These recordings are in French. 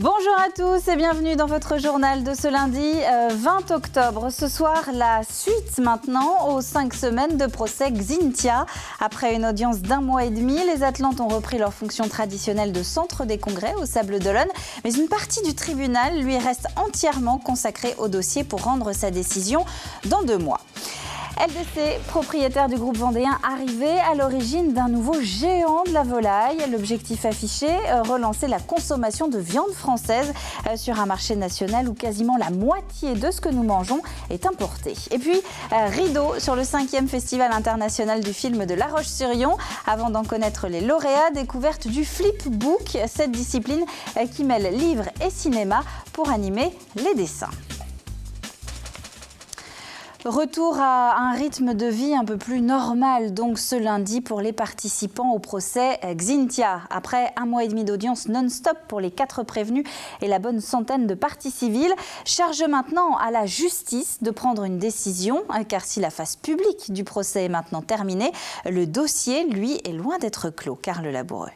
Bonjour à tous et bienvenue dans votre journal de ce lundi 20 octobre. Ce soir, la suite maintenant aux 5 semaines de procès Xynthia. Après une audience d'1 mois et demi, les Atlantes ont repris leur fonction traditionnelle de centre des congrès au Sables-d'Olonne. Mais une partie du tribunal lui reste entièrement consacrée au dossier pour rendre sa décision dans 2 mois. LDC, propriétaire du groupe vendéen, arrivé à l'origine d'un nouveau géant de la volaille. L'objectif affiché, relancer la consommation de viande française sur un marché national où quasiment la moitié de ce que nous mangeons est importé. Et puis, rideau sur le 5e Festival international du film de La Roche-sur-Yon. Avant d'en connaître les lauréats, découverte du flipbook, cette discipline qui mêle livres et cinéma pour animer les dessins. Retour à un rythme de vie un peu plus normal, donc ce lundi pour les participants au procès Xynthia. Après 1 mois et demi d'audience non-stop pour les 4 prévenus et la bonne centaine de parties civiles, charge maintenant à la justice de prendre une décision, car si la phase publique du procès est maintenant terminée, le dossier, lui, est loin d'être clos. Karl Laboureux.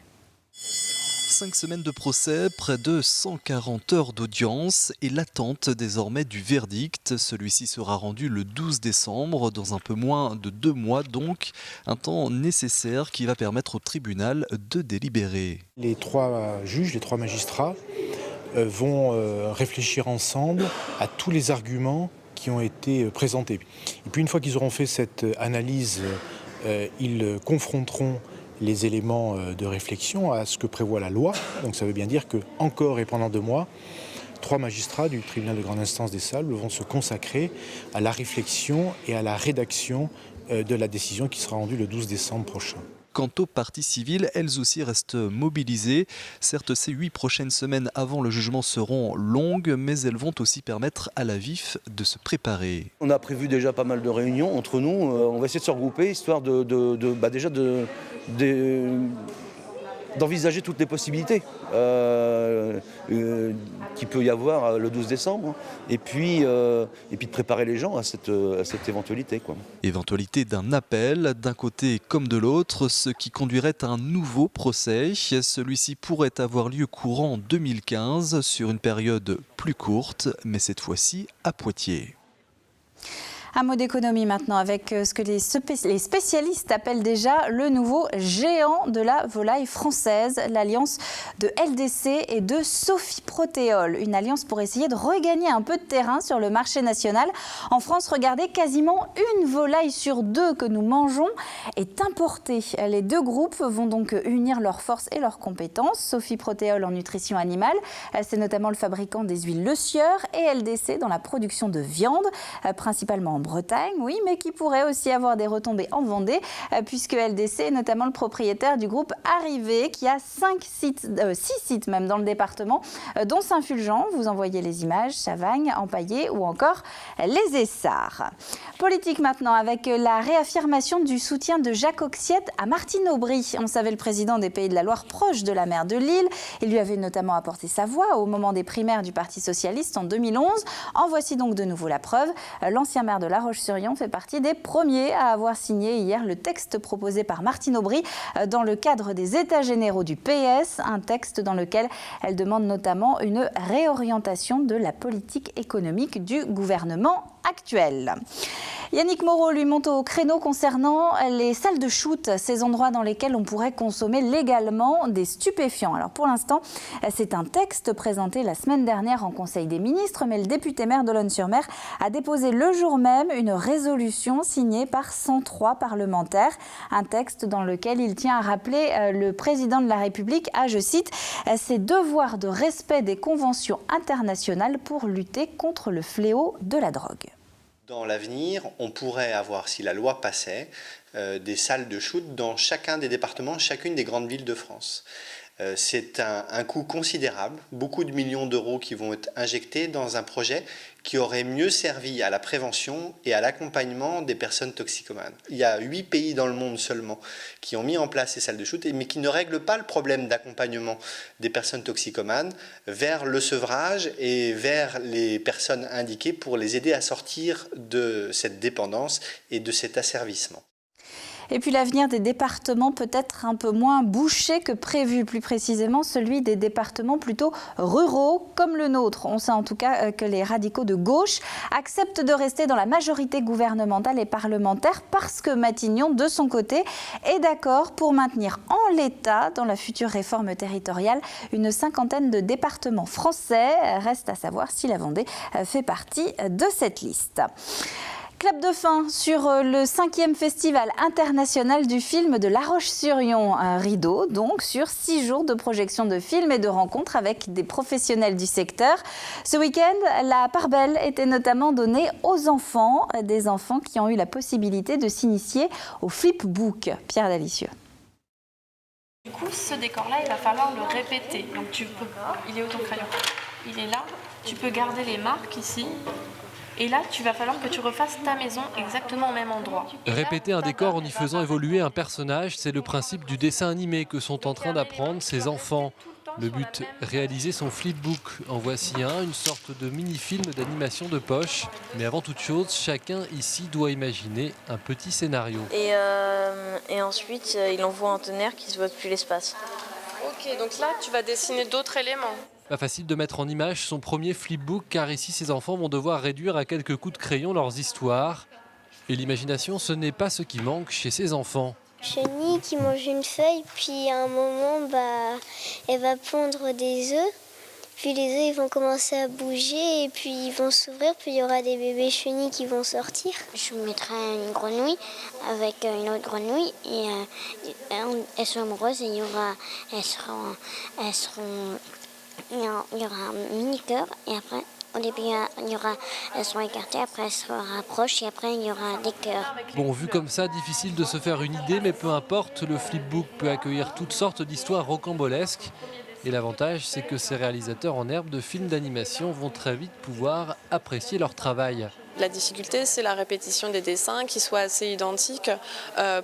5 semaines de procès, près de 140 heures d'audience et l'attente désormais du verdict. Celui-ci sera rendu le 12 décembre, dans un peu moins de 2 mois donc, un temps nécessaire qui va permettre au tribunal de délibérer. Les 3 juges, les 3 magistrats vont réfléchir ensemble à tous les arguments qui ont été présentés. Et puis une fois qu'ils auront fait cette analyse, ils confronteront les éléments de réflexion à ce que prévoit la loi. Donc ça veut bien dire que encore et pendant 2 mois, 3 magistrats du tribunal de grande instance des Sables vont se consacrer à la réflexion et à la rédaction de la décision qui sera rendue le 12 décembre prochain. Quant aux parties civiles, elles aussi restent mobilisées. Certes, ces 8 prochaines semaines avant le jugement seront longues, mais elles vont aussi permettre à la VIF de se préparer. On a prévu déjà pas mal de réunions entre nous. On va essayer de se regrouper, histoire d'envisager toutes les possibilités qu'il peut y avoir le 12 décembre et puis de préparer les gens à cette éventualité. Éventualité d'un appel, d'un côté comme de l'autre, ce qui conduirait à un nouveau procès. Celui-ci pourrait avoir lieu courant 2015 sur une période plus courte, mais cette fois-ci à Poitiers. Un mot d'économie maintenant avec ce que les spécialistes appellent déjà le nouveau géant de la volaille française, l'alliance de LDC et de Sophie Protéol. Une alliance pour essayer de regagner un peu de terrain sur le marché national. En France, regardez, quasiment une volaille sur 2 que nous mangeons est importée. Les 2 groupes vont donc unir leurs forces et leurs compétences. Sophie Protéol en nutrition animale, c'est notamment le fabricant des huiles Le Sieur, et LDC dans la production de viande, principalement en Bretagne, oui, mais qui pourrait aussi avoir des retombées en Vendée, puisque LDC est notamment le propriétaire du groupe Arrivé, qui a 6 sites même dans le département, dont Saint-Fulgent, vous envoyez les images, Chavagne, Empaillé ou encore les Essarts. Politique maintenant, avec la réaffirmation du soutien de Jacques Oxiette à Martine Aubry. On savait le président des Pays de la Loire proche de la maire de Lille. Il lui avait notamment apporté sa voix au moment des primaires du Parti socialiste en 2011. En voici donc de nouveau la preuve. L'ancien maire de La Roche-sur-Yon fait partie des premiers à avoir signé hier le texte proposé par Martine Aubry dans le cadre des États généraux du PS, un texte dans lequel elle demande notamment une réorientation de la politique économique du gouvernement actuel. Yannick Moreau lui monte au créneau concernant les salles de shoot, ces endroits dans lesquels on pourrait consommer légalement des stupéfiants. Alors pour l'instant, c'est un texte présenté la semaine dernière en Conseil des ministres, mais le député maire d'Olonne-sur-Mer a déposé le jour même une résolution signée par 103 parlementaires. Un texte dans lequel il tient à rappeler le président de la République à, je cite, ses devoirs de respect des conventions internationales pour lutter contre le fléau de la drogue. Dans l'avenir, on pourrait avoir, si la loi passait, des salles de shoot dans chacun des départements, chacune des grandes villes de France. C'est un coût considérable, beaucoup de millions d'euros qui vont être injectés dans un projet qui aurait mieux servi à la prévention et à l'accompagnement des personnes toxicomanes. Il y a 8 pays dans le monde seulement qui ont mis en place ces salles de shoot, mais qui ne règlent pas le problème d'accompagnement des personnes toxicomanes vers le sevrage et vers les personnes indiquées pour les aider à sortir de cette dépendance et de cet asservissement. Et puis l'avenir des départements peut être un peu moins bouché que prévu, plus précisément celui des départements plutôt ruraux comme le nôtre. On sait en tout cas que les radicaux de gauche acceptent de rester dans la majorité gouvernementale et parlementaire parce que Matignon, de son côté, est d'accord pour maintenir en l'état, dans la future réforme territoriale, une cinquantaine de départements français. Reste à savoir si la Vendée fait partie de cette liste. Clap de fin sur le 5e festival international du film de La Roche-sur-Yon. Un rideau, donc, sur 6 jours de projection de films et de rencontres avec des professionnels du secteur. Ce week-end, la part belle était notamment donnée aux enfants, des enfants qui ont eu la possibilité de s'initier au flipbook. Pierre Dalicieux. Du coup, ce décor-là, il va falloir le répéter. Donc, il est où ton crayon? Il est là. Tu peux garder les marques ici. Et là, tu vas falloir que tu refasses ta maison exactement au même endroit. Répéter un décor en y faisant évoluer un personnage, c'est le principe du dessin animé que sont en train d'apprendre ces enfants. Le but, réaliser son flipbook. En voici un, une sorte de mini-film d'animation de poche. Mais avant toute chose, chacun ici doit imaginer un petit scénario. Et ensuite, il envoie un tonnerre qui se voit depuis l'espace. Ok, donc là, tu vas dessiner d'autres éléments. Pas facile de mettre en image son premier flipbook car ici ces enfants vont devoir réduire à quelques coups de crayon leurs histoires. Et l'imagination, ce n'est pas ce qui manque chez ces enfants. Chenille qui mange une feuille, puis à un moment, elle va pondre des œufs. Puis les œufs ils vont commencer à bouger et puis ils vont s'ouvrir, puis il y aura des bébés chenilles qui vont sortir. Je mettrai une grenouille avec une autre grenouille et elles sont amoureuses et il y aura un mini cœur et après au début elles sont écartées, après elles se rapprochent et après il y aura des cœurs. Bon, vu comme ça, difficile de se faire une idée, mais peu importe, le flipbook peut accueillir toutes sortes d'histoires rocambolesques. Et l'avantage, c'est que ces réalisateurs en herbe de films d'animation vont très vite pouvoir apprécier leur travail. La difficulté, c'est la répétition des dessins qui soient assez identiques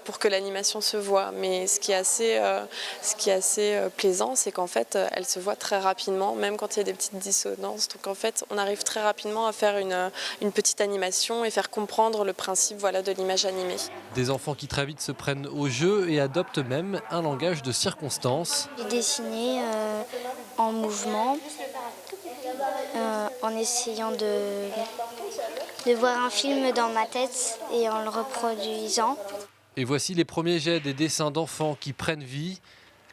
pour que l'animation se voit. Mais ce qui est assez plaisant, c'est qu'en fait, elle se voit très rapidement, même quand il y a des petites dissonances. Donc en fait, on arrive très rapidement à faire une petite animation et faire comprendre le principe de l'image animée. Des enfants qui très vite se prennent au jeu et adoptent même un langage de circonstance. J'ai dessiné en mouvement, en essayant de voir un film dans ma tête et en le reproduisant. Et voici les premiers jets des dessins d'enfants qui prennent vie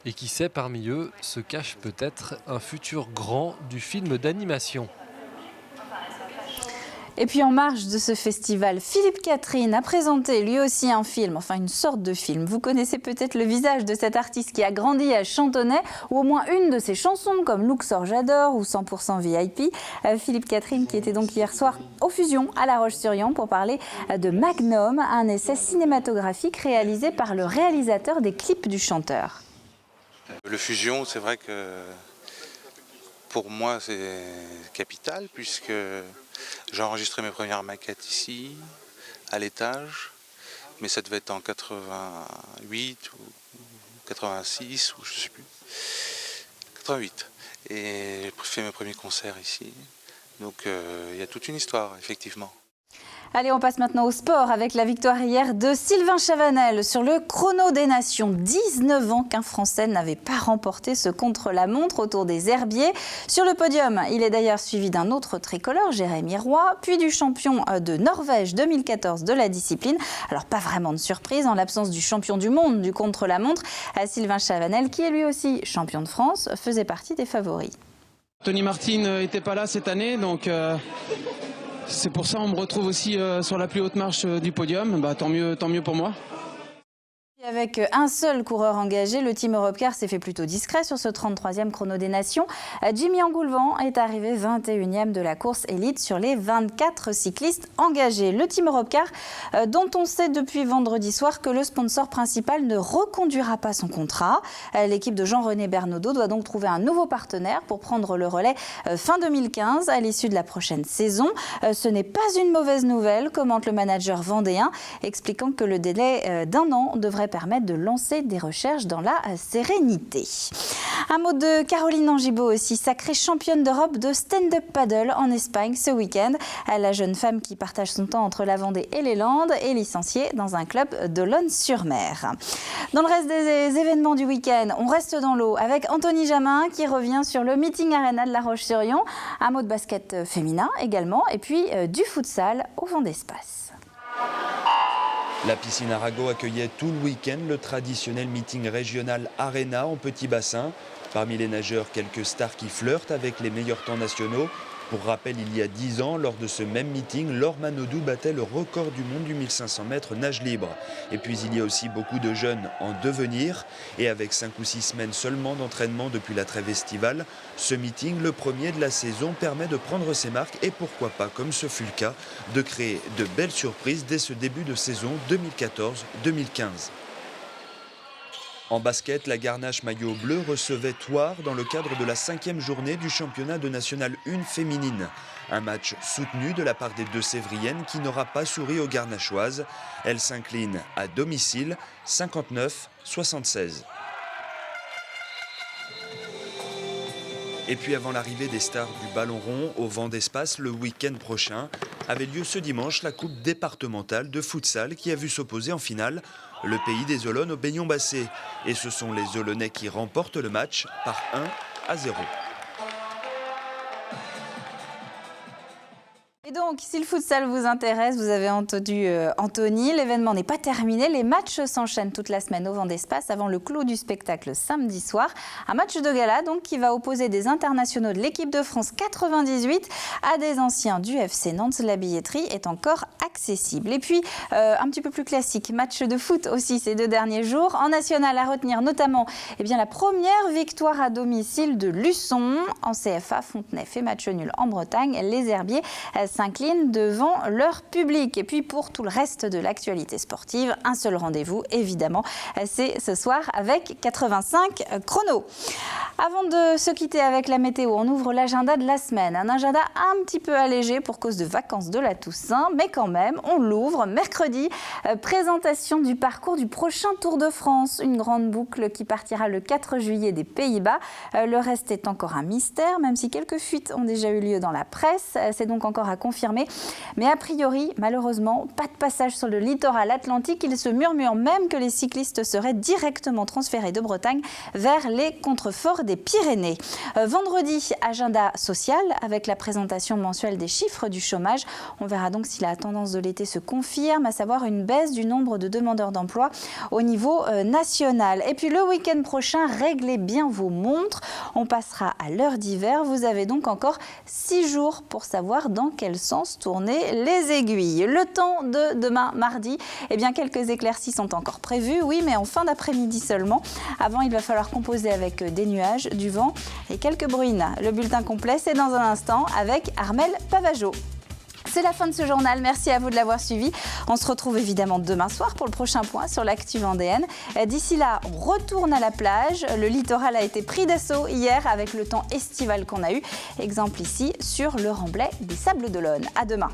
et qui sait, parmi eux, se cache peut-être un futur grand du film d'animation. Et puis en marge de ce festival, Philippe Catherine a présenté lui aussi un film, enfin une sorte de film. Vous connaissez peut-être le visage de cet artiste qui a grandi à Chantonnay, ou au moins une de ses chansons comme Luxor J'adore ou 100% VIP. Philippe Catherine qui était donc hier soir au Fusion à La Roche-sur-Yon pour parler de Magnum, un essai cinématographique réalisé par le réalisateur des clips du chanteur. Le Fusion, c'est vrai que pour moi c'est capital puisque j'ai enregistré mes premières maquettes ici, à l'étage, mais ça devait être en 88 ou 86, ou je ne sais plus, 88. Et j'ai fait mes premiers concerts ici, donc il y a toute une histoire, effectivement. Allez, on passe maintenant au sport avec la victoire hier de Sylvain Chavanel sur le chrono des nations. 19 ans qu'un Français n'avait pas remporté ce contre-la-montre autour des herbiers. Sur le podium, il est d'ailleurs suivi d'un autre tricolore, Jérémy Roy, puis du champion de Norvège 2014 de la discipline. Alors pas vraiment de surprise en l'absence du champion du monde du contre-la-montre, Sylvain Chavanel, qui est lui aussi champion de France, faisait partie des favoris. Tony Martin n'était pas là cette année, donc c'est pour ça qu'on me retrouve aussi sur la plus haute marche du podium. Tant mieux pour moi. Avec un seul coureur engagé, le Team Europcar s'est fait plutôt discret sur ce 33e chrono des nations. Jimmy Angoulevent est arrivé 21e de la course élite sur les 24 cyclistes engagés. Le Team Europcar, dont on sait depuis vendredi soir que le sponsor principal ne reconduira pas son contrat. L'équipe de Jean-René Bernaudot doit donc trouver un nouveau partenaire pour prendre le relais fin 2015 à l'issue de la prochaine saison. Ce n'est pas une mauvaise nouvelle, commente le manager vendéen, expliquant que le délai d'un an devrait devrait permettre de lancer des recherches dans la sérénité. Un mot de Caroline Angibaud aussi, sacrée championne d'Europe de stand-up paddle en Espagne ce week-end. La jeune femme qui partage son temps entre la Vendée et les Landes est licenciée dans un club d'Olonne-sur-Mer. Dans le reste des événements du week-end, on reste dans l'eau avec Anthony Jamin qui revient sur le Meeting Arena de La Roche-sur-Yon. Un mot de basket féminin également et puis du futsal au vent d'espace. La piscine Arago accueillait tout le week-end le traditionnel meeting régional Arena en petit bassin. Parmi les nageurs, quelques stars qui flirtent avec les meilleurs temps nationaux. Pour rappel, il y a 10 ans, lors de ce même meeting, Laure Manodou battait le record du monde du 1500 mètres nage libre. Et puis il y a aussi beaucoup de jeunes en devenir. Et avec 5 ou 6 semaines seulement d'entraînement depuis la trêve estivale, ce meeting, le premier de la saison, permet de prendre ses marques et pourquoi pas, comme ce fut le cas, de créer de belles surprises dès ce début de saison 2014-2015. En basket, la Garnache maillot bleu recevait Thouars dans le cadre de la 5e journée du championnat de National 1 féminine. Un match soutenu de la part des deux Sévriennes qui n'aura pas souri aux Garnachoises. Elles s'inclinent à domicile 59-76. Et puis avant l'arrivée des stars du ballon rond au vent d'espace le week-end prochain, avait lieu ce dimanche la coupe départementale de futsal qui a vu s'opposer en finale le pays des Olonnes au Baignon-Bassé. Et ce sont les Olonnais qui remportent le match par 1-0. Et donc, si le futsal vous intéresse, vous avez entendu Anthony, l'événement n'est pas terminé. Les matchs s'enchaînent toute la semaine au vent d'espace avant le clou du spectacle samedi soir. Un match de gala donc qui va opposer des internationaux de l'équipe de France 98 à des anciens du FC Nantes. La billetterie est encore accessible. Et puis, un petit peu plus classique, match de foot aussi ces 2 derniers jours. En national, à retenir notamment la première victoire à domicile de Luçon. En CFA, Fontenay fait match nul en Bretagne. Les Herbiers s'inclinent devant leur public. Et puis pour tout le reste de l'actualité sportive, un seul rendez-vous, évidemment, c'est ce soir avec 85 chrono. Avant de se quitter avec la météo, on ouvre l'agenda de la semaine. Un agenda un petit peu allégé pour cause de vacances de la Toussaint, mais quand même, on l'ouvre. Mercredi, présentation du parcours du prochain Tour de France. Une grande boucle qui partira le 4 juillet des Pays-Bas. Le reste est encore un mystère, même si quelques fuites ont déjà eu lieu dans la presse. C'est donc encore à confirmer. Mais a priori, malheureusement, pas de passage sur le littoral atlantique. Il se murmure même que les cyclistes seraient directement transférés de Bretagne vers les contreforts des Pyrénées. Vendredi, agenda social avec la présentation mensuelle des chiffres du chômage. On verra donc si la tendance de l'été se confirme, à savoir une baisse du nombre de demandeurs d'emploi au niveau national. Et puis le week-end prochain, réglez bien vos montres. On passera à l'heure d'hiver. Vous avez donc encore 6 jours pour savoir dans quel sens tourner les aiguilles. Le temps de demain mardi, quelques éclaircies sont encore prévues, oui, mais en fin d'après-midi seulement. Avant, il va falloir composer avec des nuages, du vent et quelques bruines. Le bulletin complet, c'est dans un instant avec Armelle Pavageau. C'est la fin de ce journal. Merci à vous de l'avoir suivi. On se retrouve évidemment demain soir pour le prochain point sur l'actu vendéenne. D'ici là, on retourne à la plage. Le littoral a été pris d'assaut hier avec le temps estival qu'on a eu. Exemple ici sur le remblai des Sables d'Olonne. À demain.